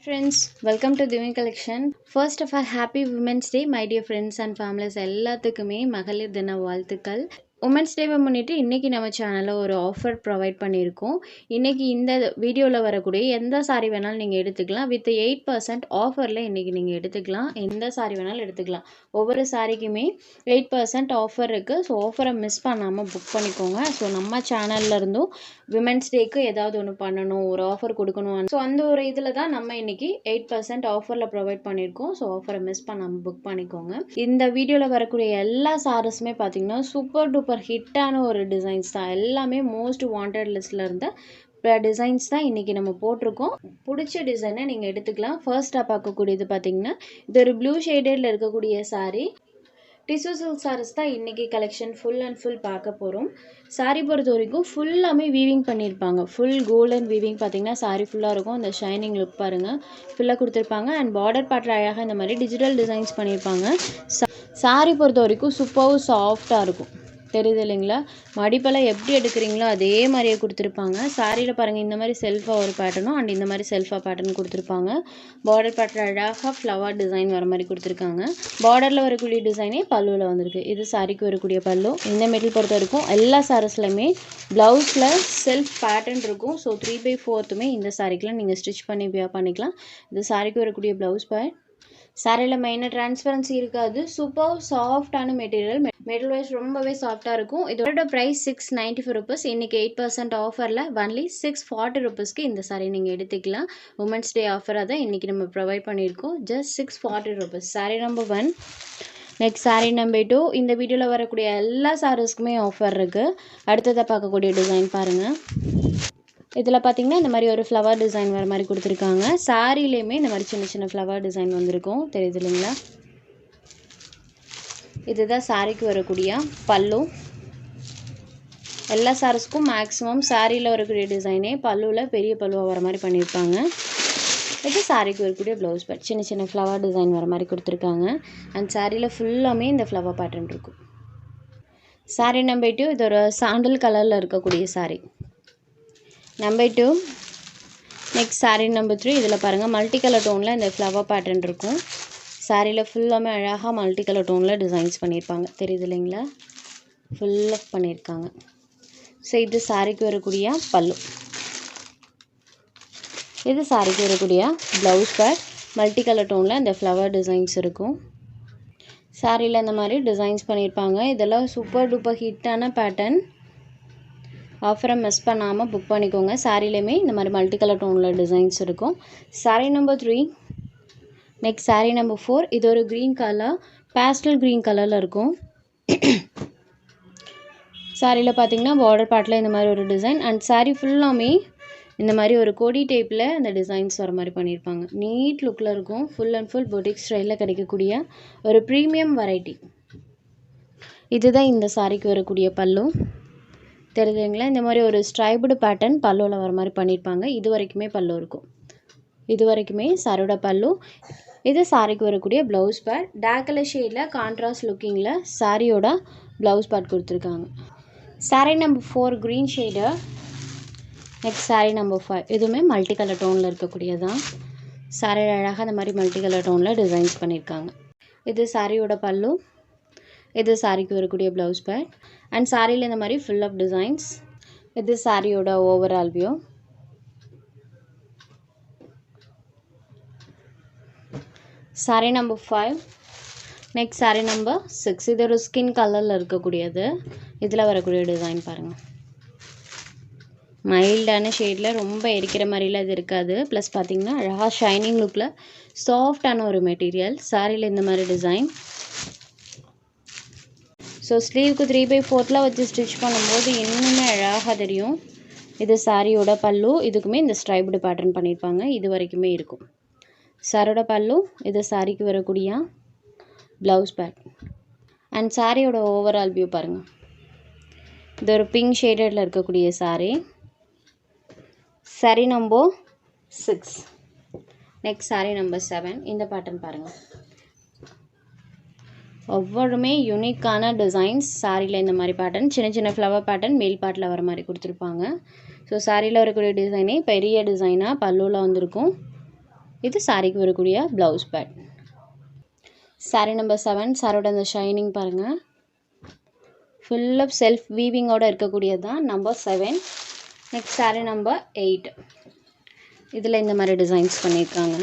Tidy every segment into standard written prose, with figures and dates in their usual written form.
friends, welcome to Divine Collection. First of all, happy Women's Day, my dear friends and families. எல்லாத்துக்குமே மகளிர் தின வாழ்த்துக்கள். Women's டேவை முன்னிட்டு இன்றைக்கி நம்ம சேனலில் ஒரு ஆஃபர் ப்ரொவைட் பண்ணியிருக்கோம். இன்றைக்கி இந்த வீடியோவில் வரக்கூடிய எந்த சாரீ வேணாலும் நீங்கள் எடுத்துக்கலாம். வித் 8% ஆஃபரில் இன்றைக்கி நீங்கள் எடுத்துக்கலாம். எந்த சாரீ வேணாலும் எடுத்துக்கலாம். ஒவ்வொரு சாரிக்குமே 8% ஆஃபர் இருக்குது. ஸோ ஆஃபரை மிஸ் பண்ணாமல் புக் பண்ணிக்கோங்க. ஸோ நம்ம சேனல்லேருந்தும் விமென்ஸ் டேக்கு ஏதாவது ஒன்று பண்ணணும், ஒரு ஆஃபர் கொடுக்கணும். ஸோ அந்த ஒரு இதில் தான் நம்ம இன்றைக்கி 8% ஆஃபரில் ப்ரொவைட் பண்ணியிருக்கோம். ஸோ ஆஃபரை மிஸ் பண்ணாமல் புக் பண்ணிக்கோங்க. இந்த வீடியோவில் வரக்கூடிய எல்லா சாரீஸுமே பார்த்திங்கன்னா சூப்பர் டூப்பர் ஹிட்டான ஒரு டிசைன்ஸ் தான். எல்லாமே மோஸ்ட் வாண்டட் லிஸ்ட்டில் இருந்த டிசைன்ஸ் தான் இன்றைக்கி நம்ம போட்டிருக்கோம். பிடிச்ச டிசைனை நீங்கள் எடுத்துக்கலாம். ஃபர்ஸ்ட்டாக பார்க்கக்கூடியது பார்த்திங்கன்னா இது ஒரு ப்ளூ ஷேடடில் இருக்கக்கூடிய சாரீ. டிஷ்யூ சில்க் சாரீஸ் தான் இன்றைக்கி கலெக்ஷன் ஃபுல் அண்ட் ஃபுல் பார்க்க போகிறோம். சாரீ பொறுத்த வரைக்கும் ஃபுல்லாமே வீவிங் பண்ணியிருப்பாங்க. ஃபுல் கோல்டன் வீவிங் பார்த்திங்கன்னா சாரீ ஃபுல்லாக இருக்கும். அந்த ஷைனிங் லுக் பாருங்கள் ஃபுல்லாக கொடுத்துருப்பாங்க. அண்ட் பார்டர் பார்டர் அழகாக இந்த மாதிரி டிஜிட்டல் டிசைன்ஸ் பண்ணியிருப்பாங்க. சாரீ பொறுத்த வரைக்கும் சூப்பராக சாஃப்டாக இருக்கும். தெரியுது இல்லைங்களா? மடிப்பெல்லாம் எப்படி எடுக்கிறீங்களோ அதே மாதிரியே கொடுத்துருப்பாங்க. சாரியில் பாருங்கள் இந்த மாதிரி செல்ஃபாக ஒரு பேட்டர்னும் அண்ட் இந்த மாதிரி செல்ஃபாக பேட்டர்ன் கொடுத்துருப்பாங்க. பார்டர் பேட்டர் அழகாக ஃப்ளவர் டிசைன் வர மாதிரி கொடுத்துருக்காங்க. பார்டரில் வரக்கூடிய டிசைனே பல்லுவில் வந்திருக்கு. இது சாரிக்கு வரக்கூடிய பல்லு. இந்த மெட்டீரியல் பொறுத்த வரைக்கும் எல்லா சாரீஸ்லையுமே ப்ளவுஸில் செல்ஃப் பேட்டர்ன் இருக்கும். ஸோ 3/4 இந்த சாரிக்கெலாம் நீங்கள் ஸ்டிச் பண்ணி பண்ணிக்கலாம். இது சாரிக்கு வரக்கூடிய ப்ளவுஸ் பேட். சாரியில் மெயினாக டிரான்ஸ்பரன்சி இருக்காது. சூப்பர் சாஃப்டான மெட்டீரியல். மெட்டீரியல் வைஸ் ரொம்பவே சாஃப்டாக இருக்கும். இதோட ப்ரைஸ் 694 rupees. இன்றைக்கி 8% ஆஃபரில் ஒன்லி 640 rupeesக்கு இந்த சாரீ நீங்கள் எடுத்துக்கலாம். உமன்ஸ் டே ஆஃபராக தான் இன்றைக்கி நம்ம ப்ரொவைட் பண்ணியிருக்கோம். Just 640 rupees. Sari number 1. Next sari number 2. இந்த வீடியோவில் வரக்கூடிய எல்லா சாரீஸ்க்குமே ஆஃபர் இருக்குது. அடுத்ததாக பார்க்கக்கூடிய டிசைன் பாருங்கள். இதில் பார்த்திங்கன்னா இந்த மாதிரி ஒரு ஃப்ளவர் டிசைன் வர மாதிரி கொடுத்துருக்காங்க. சாரிலையுமே இந்த மாதிரி சின்ன சின்ன ஃப்ளவர் டிசைன் வந்திருக்கும். தெரியுது இல்லைங்களா? இதுதான் சாரிக்கு வரக்கூடிய பல்லு. எல்லா சாரீஸ்க்கும் மேக்ஸிமம் சாரியில் வரக்கூடிய டிசைனே பல்லுவில் பெரிய பல்லுவாக வர மாதிரி பண்ணியிருப்பாங்க. இது சாரிக்கு வரக்கூடிய ப்ளவுஸ் பேட். சின்ன சின்ன ஃப்ளவர் டிசைன் வர மாதிரி கொடுத்துருக்காங்க. அண்ட் சாரியில் ஃபுல்லாமே இந்த ஃப்ளவர் பேட்டர்ன் இருக்கும். சாரீ நம்பர் 2. இது ஒரு சாண்டல் கலரில் இருக்கக்கூடிய sari. Number 2. Next sari number 3. இதில் பாருங்கள் மல்டி கலர் டோனில் இந்த ஃப்ளவர் பேட்டர்ன் இருக்கும். சாரியில் ஃபுல்லாமே அழகாக மல்டி கலர் டோனில் டிசைன்ஸ் பண்ணியிருப்பாங்க. தெரியுது இல்லைங்களா? ஃபுல்லாக பண்ணியிருக்காங்க. ஸோ இது சாரிக்கு வரக்கூடிய பல்லு. இது சாரிக்கு வரக்கூடிய ப்ளவுஸ் பேட். மல்டி கலர் டோனில் இந்த ஃப்ளவர் டிசைன்ஸ் இருக்கும். சாரியில் இந்த மாதிரி டிசைன்ஸ் பண்ணியிருப்பாங்க. இதெல்லாம் சூப்பர் டூப்பர் ஹிட்டான பேட்டர்ன். ஆஃபரை மிஸ் பண்ணாமல் புக் பண்ணிக்கோங்க. சாரிலையுமே இந்த மாதிரி மல்டி கலர் டோனில் டிசைன்ஸ் இருக்கும். Sari number 3. Next sari number 4. இது ஒரு க்ரீன் கலர், பேஸ்டல் க்ரீன் கலரில் இருக்கும். சாரியில் பார்த்திங்கன்னா பார்டர் பார்ட்டில் இந்த மாதிரி ஒரு டிசைன். அண்ட் சாரீ ஃபுல்லாமே இந்த மாதிரி ஒரு கொடி டைப்பில் இந்த டிசைன்ஸ் வர மாதிரி பண்ணியிருப்பாங்க. நீட் லுக்கில் இருக்கும். ஃபுல் அண்ட் ஃபுல் பொட்டிக் ஸ்டைலில் கிடைக்கக்கூடிய ஒரு ப்ரீமியம் வெரைட்டி. இதுதான் இந்த சாரிக்கு வரக்கூடிய பல்லு. தெரியுதுங்களா? இந்த மாதிரி ஒரு ஸ்ட்ரைப்டு பேட்டர்ன் பல்லுவில் வர மாதிரி பண்ணியிருப்பாங்க. இது வரைக்குமே பல்லு இருக்கும். இது வரைக்குமே சாரியோட பல்லு. இது சாரிக்கு வரக்கூடிய ப்ளவுஸ் பேட். டார்க் கலர் ஷேடில் கான்ட்ராஸ்ட் லுக்கிங்கில் சாரியோட ப்ளவுஸ் பேட் கொடுத்துருக்காங்க. Sari number 4 green shade. Next sari number 5. இதுவுமே மல்டி கலர் டோனில் இருக்கக்கூடியதான். சாரியில் அழகாக இந்த மாதிரி மல்டி கலர் டோனில் டிசைன்ஸ் பண்ணியிருக்காங்க. இது சாரியோட பல்லு. இது சாரிக்கு வரக்கூடிய ப்ளவுஸ் பேட். அண்ட் சாரியில் இந்த மாதிரி ஃபுல் ஆஃப் டிசைன்ஸ். இது சாரியோட overall view. Sari number 5. Next sari number 6. இது ஒரு ஸ்கின் கலரில் இருக்கக்கூடியது. இதில் வரக்கூடிய டிசைன் பாருங்கள். மைல்டான ஷேடில் ரொம்ப எரிக்கிற மாதிரிலாம் இது இருக்காது. ப்ளஸ் பார்த்திங்கன்னா அழகாக ஷைனிங் லுக்கில் சாஃப்டான ஒரு மெட்டீரியல். சாரியில் இந்த மாதிரி டிசைன். ஸோ ஸ்லீவுக்கு 3/4 வச்சு ஸ்டிச் பண்ணும்போது இன்னுமே அழகாக தெரியும். இது சாரியோட பல்லு. இதுக்குமே இந்த ஸ்ட்ரைப்டு பேட்டர்ன் பண்ணியிருப்பாங்க. இது வரைக்குமே இருக்கும். சாரியோட பல்லு. இது சாரிக்கு வரக்கூடிய ப்ளவுஸ் பேட். அண்ட் சாரியோட ஓவரால் வியூ பாருங்கள். இது ஒரு பிங்க் ஷேடடில் இருக்கக்கூடிய sari. Sari number 6. Next sari number 7. இந்த பேட்டர்ன் பாருங்கள். ஒவ்வொருமே யூனிக்கான டிசைன்ஸ். சாரியில் இந்த மாதிரி பேட்டர்ன் சின்ன சின்ன ஃப்ளவர் பேட்டர்ன் மேல் பார்ட்டில் வர மாதிரி கொடுத்துருப்பாங்க. ஸோ சாரியில் வரக்கூடிய டிசைனே பெரிய டிசைனாக பல்லுவில் வந்திருக்கும். இது சாரிக்கு வரக்கூடிய ப்ளவுஸ் பேட். சாரீ நம்பர் 7. சாரோட அந்த ஷைனிங் பாருங்கள், ஃபுல் ஆஃப் செல்ஃப் வீவிங்கோடு இருக்கக்கூடியது தான் நம்பர் 7. Next sari number 8. இதில் இந்த மாதிரி டிசைன்ஸ் பண்ணியிருக்காங்க.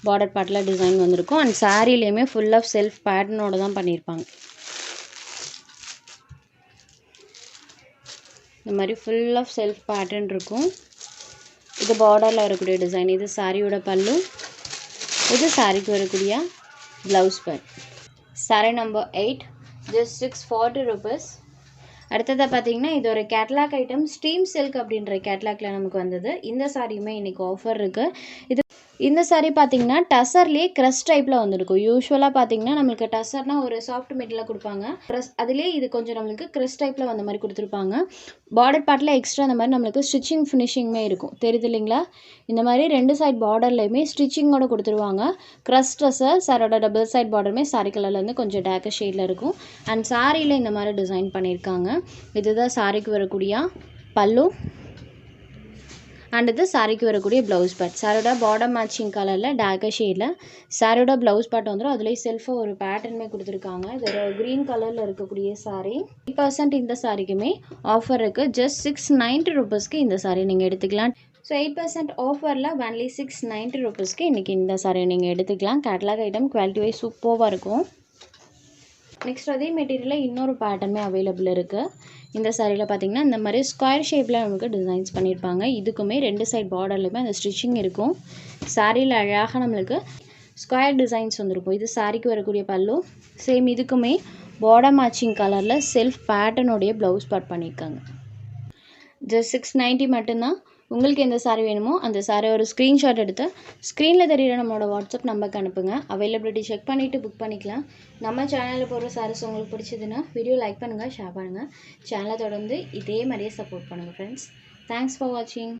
பார்டர் பார்ட்டில் டிசைன் வந்திருக்கும். அண்ட் சாரீலேயுமே ஃபுல் ஆஃப் செல்ஃப் பேட்டர்னோடு தான் பண்ணியிருப்பாங்க. இந்த மாதிரி ஃபுல் ஆஃப் செல்ஃப் பேட்டர்ன் இருக்கும். இது பார்டரில் வரக்கூடிய டிசைன். இது சாரியோட பல்லு, இது சாரிக்கு வரக்கூடிய blouse pad. Sari number 8 just 640 rupees. அடுத்ததாக பார்த்தீங்கன்னா இது ஒரு கேட்லாக் ஐட்டம், ஸ்டீம் சில்க் அப்படின்ற கேட்லாக்ல நமக்கு வந்தது. இந்த சாரியுமே இன்றைக்கி ஆஃபர் இருக்குது. இந்த சாரீ பார்த்தீங்கன்னா டசர்லேயே க்ரஷ் டைப்பில் வந்துருக்கும். யூஸ்வலாக பார்த்தீங்கன்னா நம்மளுக்கு டசர்னால் ஒரு சாஃப்ட் மெட்டீரியலாக கொடுப்பாங்க. அதுலேயே இது கொஞ்சம் நம்மளுக்கு க்ரஷ் டைப்பில் வந்த மாதிரி கொடுத்துருப்பாங்க. பார்டர் பார்ட்டில் எக்ஸ்ட்ரா அந்த மாதிரி நம்மளுக்கு ஸ்டிச்சிங் ஃபினிஷிங்குமே இருக்கும். தெரியுது இல்லைங்களா? இந்த மாதிரி 2 சைட் பார்டர்லையுமே ஸ்டிச்சிங்கோடு கொடுத்துருவாங்க. க்ரஷ் டசர் சாரோட டபுள் சைட் பார்டருமே சாரி கலர்லேருந்து கொஞ்சம் டார்க்கர் ஷேடில் இருக்கும். அண்ட் சாரியில் இந்த மாதிரி டிசைன் பண்ணியிருக்காங்க. இதுதான் சாரிக்கு வரக்கூடிய பல்லு அண்ட் இது சாரிக்கு வரக்கூடிய ப்ளவுஸ் பேட். சாரோட பார்டர் மேட்சிங் கலரில் டார்க்கர் ஷேடில் சாரோட ப்ளவுஸ் பேட் வந்துடும். அதுலேயே செல்ஃபாக ஒரு பேட்டர்னுமே கொடுத்துருக்காங்க. இது ஒரு க்ரீன் கலரில் இருக்கக்கூடிய சாரீ. 8% இந்த சாரிக்குமே ஆஃபர் இருக்குது. ஜஸ்ட் 690 rupeesக்கு இந்த சாரீ நீங்கள் எடுத்துக்கலாம். ஸோ 8% ஆஃபரில் ஒன்லி 690 rupeesக்கு இன்றைக்கி இந்த சாரீ நீங்கள் எடுத்துக்கலாம். கேட்லாக் ஐட்டம் குவாலிட்டி வைஸ் சூப்பராக இருக்கும். நெக்ஸ்ட் அதே மெட்டீரியலில் இன்னொரு பேட்டர்னுமே அவைலபிள் இருக்குது. இந்த சாரியில் பார்த்தீங்கன்னா இந்த மாதிரி ஸ்கொயர் ஷேப்பில் நமக்கு டிசைன்ஸ் பண்ணியிருப்பாங்க. இதுக்குமே 2 சைட் பார்டர்லையுமே அந்த ஸ்டிச்சிங் இருக்கும். சாரியில் அழகாக நம்மளுக்கு ஸ்கொயர் டிசைன்ஸ் வந்துருக்கும். இது சாரிக்கு வரக்கூடிய பல்லு. சேம் இதுக்குமே பார்டர் மேட்சிங் கலரில் செல்ஃப் பேட்டர்னுடைய ப்ளவுஸ் பார்ட் பண்ணியிருக்காங்க. ஜஸ்ட் 690 மட்டும்தான். உங்களுக்கு எந்த சாரீ வேணுமோ அந்த சாரீ ஒரு ஸ்க்ரீன்ஷாட் எடுத்து ஸ்க்ரீனில் தெரியுற நம்மளோட வாட்ஸ்அப் நம்பருக்கு அனுப்புங்க. அவைலபிலிட்டி செக் பண்ணிவிட்டு புக் பண்ணிக்கலாம். நம்ம சேனலில் போடுற சாரீஸ் உங்களுக்கு பிடிச்சதுன்னா வீடியோ லைக் பண்ணுங்கள், ஷேர் பண்ணுங்கள். சேனலை தொடர்ந்து இதே மாதிரியே சப்போர்ட் பண்ணுங்கள் ஃப்ரெண்ட்ஸ். தேங்க்ஸ் ஃபார் வாட்சிங்.